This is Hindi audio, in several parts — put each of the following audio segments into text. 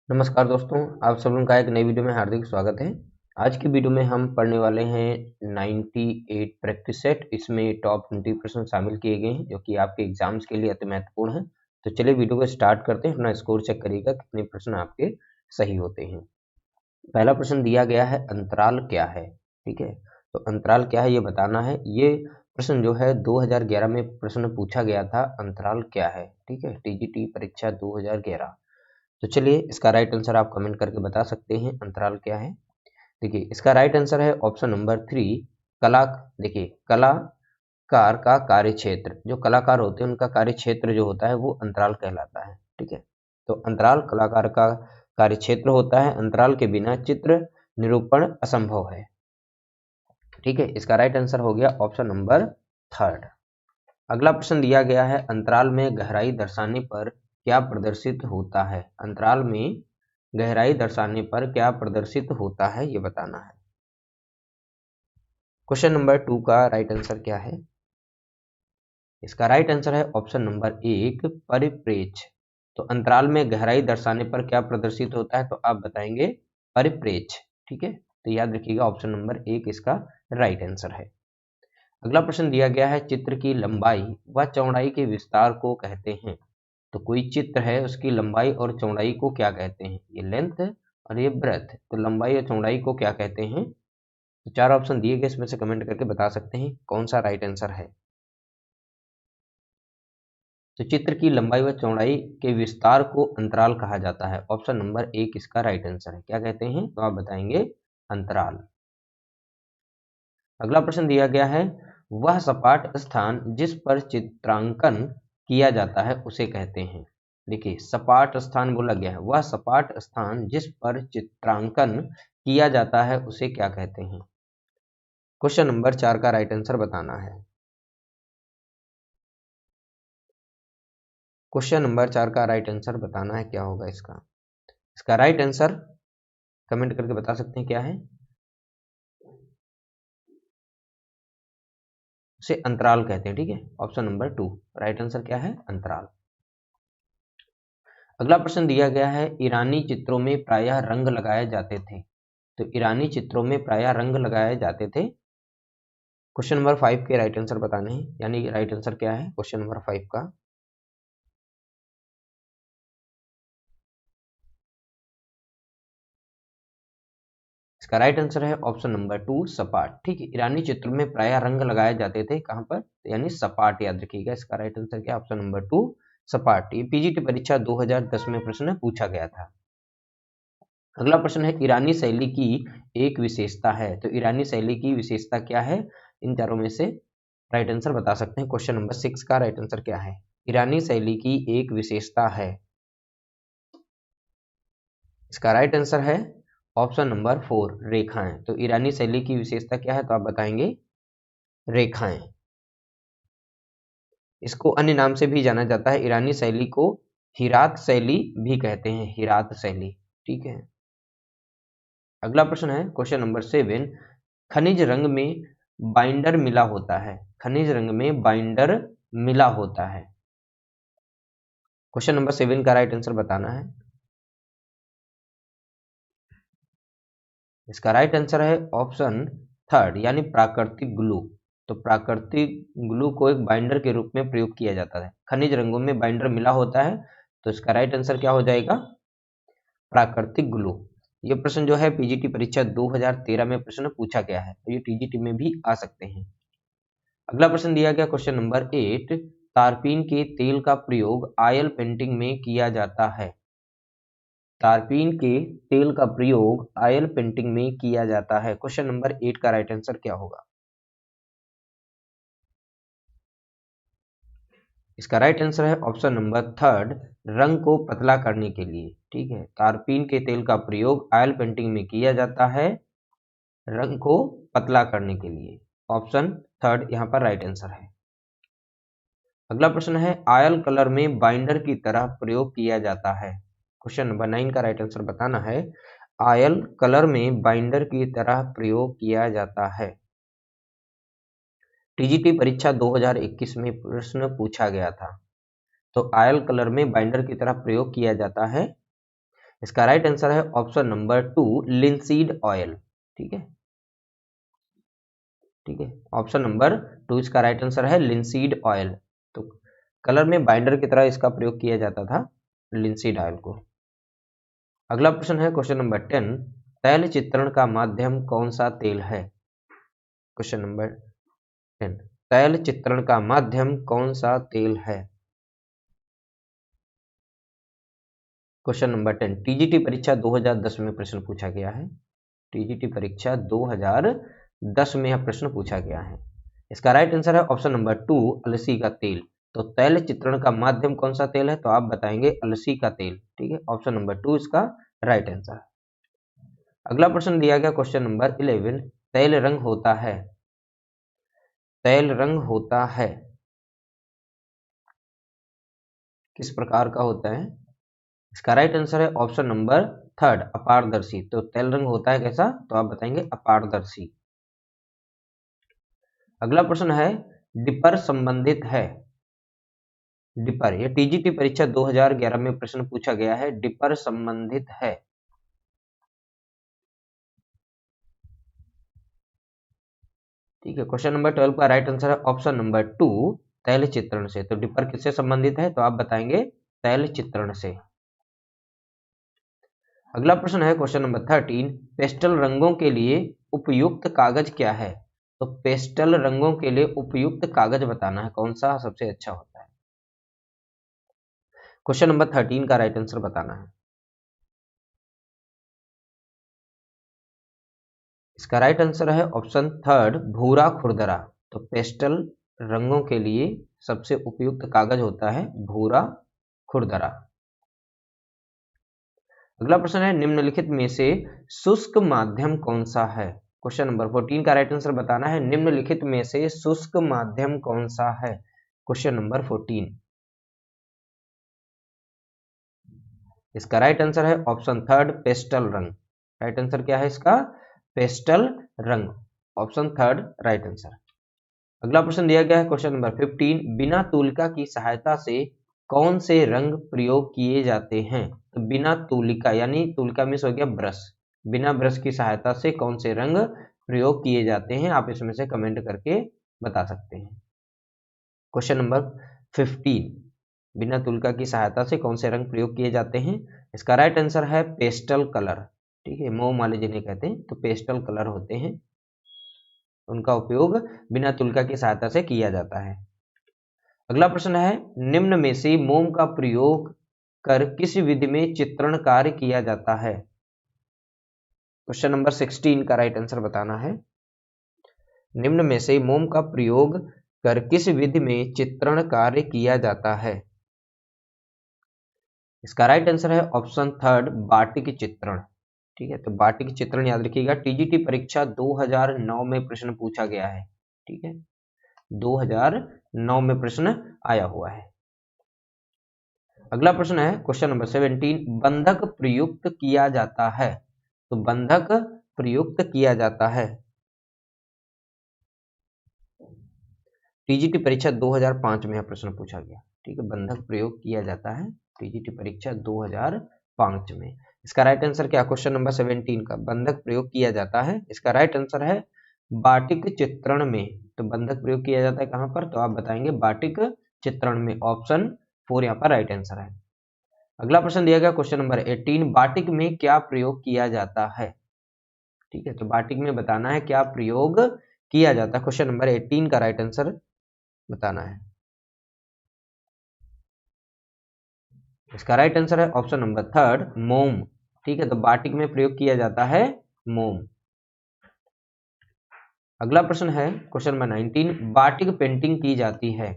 नमस्कार दोस्तों, आप सब लोगों का एक नई वीडियो में हार्दिक स्वागत है। आज की वीडियो में हम पढ़ने वाले हैं 98 प्रैक्टिस सेट। इसमें टॉप 20 प्रश्न शामिल किए गए हैं जो कि आपके एग्जाम्स के लिए अति महत्वपूर्ण है। तो चलिए वीडियो को स्टार्ट करते हैं। अपना स्कोर चेक करिएगा कितने प्रश्न आपके सही होते हैं। पहला प्रश्न दिया गया है, अंतराल क्या है। ठीक है, तो अंतराल क्या है ये बताना है। ये प्रश्न जो है 2011 में प्रश्न पूछा गया था, अंतराल क्या है। ठीक है, टीजीटी परीक्षा 2011। तो चलिए इसका राइट आंसर आप कमेंट करके बता सकते हैं, अंतराल क्या है। देखिए इसका राइट आंसर है ऑप्शन नंबर 3, कला। देखिए कलाकार का कार्य क्षेत्र, जो कलाकार होते हैं उनका कार्य क्षेत्र जो होता है वो अंतराल कहलाता है। ठीक है, तो अंतराल कलाकार का कार्य क्षेत्र होता है। अंतराल के बिना चित्र निरूपण असंभव है। ठीक है, इसका राइट आंसर हो गया ऑप्शन नंबर 3। अगला प्रश्न दिया गया है, अंतराल में गहराई दर्शाने पर क्या प्रदर्शित होता है। अंतराल में गहराई दर्शाने पर क्या प्रदर्शित होता है ये बताना है। क्वेश्चन नंबर 2 का राइट आंसर क्या है। इसका राइट आंसर है ऑप्शन नंबर 1, परिप्रेक्ष्य। तो अंतराल में गहराई दर्शाने पर क्या प्रदर्शित होता है, तो आप बताएंगे परिप्रेक्ष्य। ठीक है, तो याद रखिएगा ऑप्शन नंबर 1 इसका राइट आंसर है। अगला प्रश्न दिया गया है, चित्र की लंबाई व चौड़ाई के विस्तार को कहते हैं। तो कोई चित्र है उसकी लंबाई और चौड़ाई को क्या कहते हैं। ये लेंथ और ये ब्रेथ, तो लंबाई और चौड़ाई को क्या कहते हैं। तो 4 ऑप्शन दिए गए, इसमें से कमेंट करके बता सकते हैं कौन सा राइट आंसर है। तो चित्र की लंबाई व चौड़ाई के विस्तार को अंतराल कहा जाता है। ऑप्शन नंबर 1 इसका राइट आंसर है। क्या कहते हैं, तो आप बताएंगे अंतराल। अगला प्रश्न दिया गया है, वह सपाट स्थान जिस पर चित्रांकन किया जाता है उसे कहते हैं। देखिए सपाट स्थान बोला गया है, वह सपाट स्थान जिस पर चित्रांकन किया जाता है उसे क्या कहते हैं। क्वेश्चन नंबर 4 का राइट आंसर बताना है। क्वेश्चन नंबर 4 का राइट आंसर बताना है, क्या होगा इसका। इसका राइट आंसर कमेंट करके बता सकते हैं क्या है। उसे अंतराल कहते हैं। ठीक है, ऑप्शन नंबर 2 राइट आंसर क्या है, अंतराल। अगला प्रश्न दिया गया है, ईरानी चित्रों में प्रायः रंग लगाए जाते थे। तो ईरानी चित्रों में प्रायः रंग लगाए जाते थे। क्वेश्चन नंबर 5 के राइट आंसर बताने हैं, यानी राइट आंसर क्या है क्वेश्चन नंबर 5 का। इसका राइट आंसर है ऑप्शन नंबर 2, सपाट। ठीक है, ईरानी चित्रों में प्रायः रंग लगाए जाते थे, कहां पर, यानी सपाट। याद रखिएगा इसका राइट आंसर क्या, ऑप्शन नंबर 2 सपाट। ये पीजीटी परीक्षा 2010 में प्रश्न पूछा गया था। अगला प्रश्न है, ईरानी शैली की एक विशेषता है। तो ईरानी शैली की विशेषता क्या है, इन चारों में से राइट आंसर बता सकते हैं। क्वेश्चन नंबर 6 का राइट आंसर क्या है, ईरानी शैली की एक विशेषता है। इसका राइट आंसर है ऑप्शन नंबर 4, रेखाएं। तो ईरानी शैली की विशेषता क्या है, तो आप बताएंगे रेखाएं। इसको अन्य नाम से भी जाना जाता है, ईरानी शैली को हिरात शैली भी कहते हैं, हिरात शैली। ठीक है, अगला प्रश्न है क्वेश्चन नंबर 7, खनिज रंग में बाइंडर मिला होता है। खनिज रंग में बाइंडर मिला होता है। क्वेश्चन नंबर 7 का राइट आंसर बताना है। इसका राइट आंसर है ऑप्शन 3, यानी प्राकृतिक ग्लू। तो प्राकृतिक ग्लू को एक बाइंडर के रूप में प्रयोग किया जाता है। खनिज रंगों में बाइंडर मिला होता है, तो इसका राइट आंसर क्या हो जाएगा, प्राकृतिक ग्लू। ये प्रश्न जो है पीजीटी परीक्षा 2013 में प्रश्न पूछा गया है, तो ये टीजीटी में भी आ सकते हैं। अगला प्रश्न दिया गया क्वेश्चन नंबर 8, तारपीन के तेल का प्रयोग ऑयल पेंटिंग में किया जाता है। तारपीन के तेल का प्रयोग ऑयल पेंटिंग में किया जाता है। क्वेश्चन नंबर 8 का राइट आंसर क्या होगा। इसका राइट आंसर है ऑप्शन नंबर 3, रंग को पतला करने के लिए। ठीक है, तारपीन के तेल का प्रयोग ऑयल पेंटिंग में किया जाता है रंग को पतला करने के लिए। ऑप्शन 3 यहाँ पर राइट आंसर है। अगला प्रश्न है, ऑयल कलर में बाइंडर की तरह प्रयोग किया जाता है। क्वेश्चन नंबर 9 का राइट आंसर बताना है। ऑयल कलर में बाइंडर की तरह प्रयोग किया जाता है। टीजीटी परीक्षा 2021 में प्रश्न पूछा गया था। तो ऑयल कलर में बाइंडर की तरह प्रयोग किया जाता है इसका राइट आंसर है ऑप्शन नंबर 2 लिंसीड ऑयल। ठीक है, ठीक है, ऑप्शन नंबर 2 इसका राइट आंसर है लिंसीड ऑयल। तो कलर में बाइंडर की तरह इसका प्रयोग किया जाता था लिंसीड ऑयल को। अगला प्रश्न है क्वेश्चन नंबर 10, तैल चित्रण का माध्यम कौन सा तेल है? क्वेश्चन नंबर 10, तैल चित्रण का माध्यम कौन सा तेल है? क्वेश्चन नंबर 10 टीजीटी परीक्षा 2010 में प्रश्न पूछा गया है। टीजीटी परीक्षा 2010 में यह प्रश्न पूछा गया है। इसका राइट आंसर है ऑप्शन नंबर 2 अलसी का तेल। तो तैल चित्रण का माध्यम कौन सा तेल है? तो आप बताएंगे अलसी का तेल। ठीक है, ऑप्शन नंबर 2 इसका राइट आंसर। अगला प्रश्न दिया गया क्वेश्चन नंबर 11, तैल रंग होता है, तैल रंग होता है किस प्रकार का होता है? इसका राइट आंसर है ऑप्शन नंबर 3 अपारदर्शी। तो तैल रंग होता है कैसा? तो आप बताएंगे अपारदर्शी। अगला प्रश्न है डिपर संबंधित है, डिपर ये टीजीटी परीक्षा 2011 में प्रश्न पूछा गया है, डिपर संबंधित है। ठीक है, क्वेश्चन नंबर 12 का राइट आंसर है ऑप्शन नंबर 2 तैल चित्रण से। तो डिपर किससे संबंधित है? तो आप बताएंगे तैल चित्रण से। अगला प्रश्न है क्वेश्चन नंबर 13, पेस्टल रंगों के लिए उपयुक्त कागज क्या है? तो पेस्टल रंगों के लिए उपयुक्त कागज बताना है, कौन सा सबसे अच्छा होता है। क्वेश्चन नंबर 13 का राइट आंसर बताना है। इसका राइट आंसर है ऑप्शन 3 भूरा खुरदरा। तो पेस्टल रंगों के लिए सबसे उपयुक्त कागज होता है भूरा खुरदरा। अगला प्रश्न है निम्नलिखित में से शुष्क माध्यम कौन सा है? क्वेश्चन नंबर 14 का राइट आंसर बताना है, निम्नलिखित में से शुष्क माध्यम कौन सा है? Question number 14। इसका राइट आंसर है ऑप्शन 3 पेस्टल रंग। राइट आंसर क्या है इसका? पेस्टल रंग, ऑप्शन 3 राइट आंसर। अगला प्रश्न दिया गया है क्वेश्चन नंबर 15, बिना तुलिका की सहायता से कौन से रंग प्रयोग किए जाते हैं? तो बिना तुलिका यानी तुलिका मीन्स हो गया ब्रश, बिना ब्रश की सहायता से कौन से रंग प्रयोग किए जाते हैं? आप इसमें से कमेंट करके बता सकते हैं। क्वेश्चन नंबर 15, बिना तुलिका की सहायता से कौन से रंग प्रयोग किए जाते हैं? इसका राइट आंसर है पेस्टल कलर। ठीक है, मोम वाले जिन्हें कहते हैं, तो पेस्टल कलर होते हैं, उनका उपयोग बिना तुलिका की सहायता से किया जाता है। अगला प्रश्न है निम्न में से मोम का प्रयोग कर किस विधि में चित्रण कार्य किया जाता है? क्वेश्चन नंबर 16 का राइट आंसर बताना है, निम्न में से मोम का प्रयोग कर किस विधि में चित्रण कार्य किया जाता है? इसका राइट आंसर है ऑप्शन 3 बाटिक चित्रण। ठीक है, तो बाटिक चित्रण याद रखिएगा, टीजीटी परीक्षा 2009 में प्रश्न पूछा गया है। ठीक है, 2009 में प्रश्न आया हुआ है। अगला प्रश्न है क्वेश्चन नंबर 17, बंधक प्रयुक्त किया जाता है। तो बंधक प्रयुक्त किया जाता है, टीजीटी परीक्षा 2005 में यह प्रश्न पूछा गया। ठीक है, बंधक प्रयोग किया जाता है टीजीटी परीक्षा 2005 में। इसका राइट आंसर क्या? क्वेश्चन नंबर 17 का बंधक प्रयोग किया जाता है, इसका राइट आंसर है बाटिक चित्रण में। तो बंधक प्रयोग किया जाता है कहां पर? तो आप बताएंगे बाटिक चित्रण में, ऑप्शन 4 यहाँ पर राइट आंसर है। अगला प्रश्न दिया गया क्वेश्चन नंबर 18, बाटिक में क्या प्रयोग किया जाता है? ठीक है, तो बाटिक में बताना है क्या प्रयोग किया जाता है। क्वेश्चन नंबर 18 का राइट आंसर बताना है। इसका राइट आंसर है ऑप्शन नंबर 3 मोम। ठीक है, तो बाटिक में प्रयोग किया जाता है मोम। अगला प्रश्न है क्वेश्चन नंबर 19, बाटिक पेंटिंग की जाती है,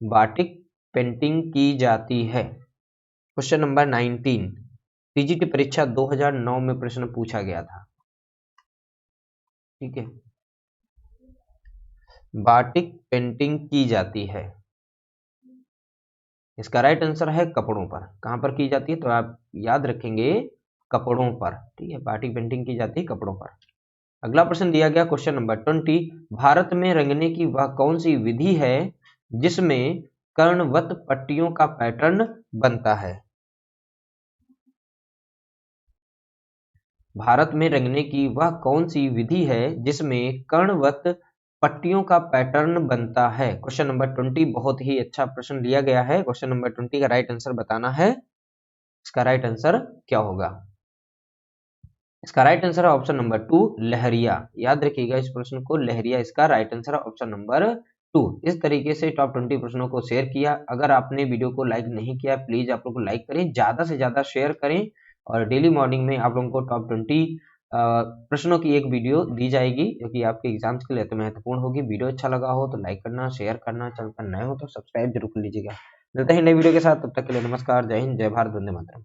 बाटिक पेंटिंग की जाती है। क्वेश्चन नंबर 19 टीजीटी परीक्षा 2009 में प्रश्न पूछा गया था। ठीक है, बाटिक पेंटिंग की जाती है, इसका राइट आंसर है कपड़ों पर। कहां पर की जाती है? तो आप याद रखेंगे कपड़ों पर। ठीक है, बाटिक पेंटिंग की जाती है कपड़ों पर। अगला प्रश्न दिया गया क्वेश्चन नंबर 20, भारत में रंगने की वह कौन सी विधि है जिसमें कर्णवत पट्टियों का पैटर्न बनता है? भारत में रंगने की वह कौन सी विधि है जिसमें कर्णवत पट्टियों का पैटर्न बनता है? क्वेश्चन नंबर 20 बहुत ही अच्छा प्रश्न लिया गया है। क्वेश्चन नंबर 20 का राइट आंसर बताना है। इसका राइट आंसर क्या होगा? इसका राइट आंसर है ऑप्शन नंबर 2 लहरिया। याद रखिएगा इस प्रश्न को, लहरिया इसका राइट आंसर है ऑप्शन नंबर 2। इस तरीके से टॉप 20 प्रश्नों को शेयर किया। अगर आपने वीडियो को लाइक नहीं किया प्लीज आप लोग को लाइक करें, ज्यादा से ज्यादा शेयर करें और डेली मॉर्निंग में आप लोगों को टॉप 20 प्रश्नों की एक वीडियो दी जाएगी जो कि आपके एग्जाम्स के लिए तो महत्वपूर्ण होगी। वीडियो अच्छा लगा हो तो लाइक करना, शेयर करना, चैनल पर नए हो तो सब्सक्राइब जरूर कर लीजिएगा। मिलते हैं नई वीडियो के साथ, तब तक के लिए नमस्कार, जय हिंद, जय भारत, वंदे मातरम।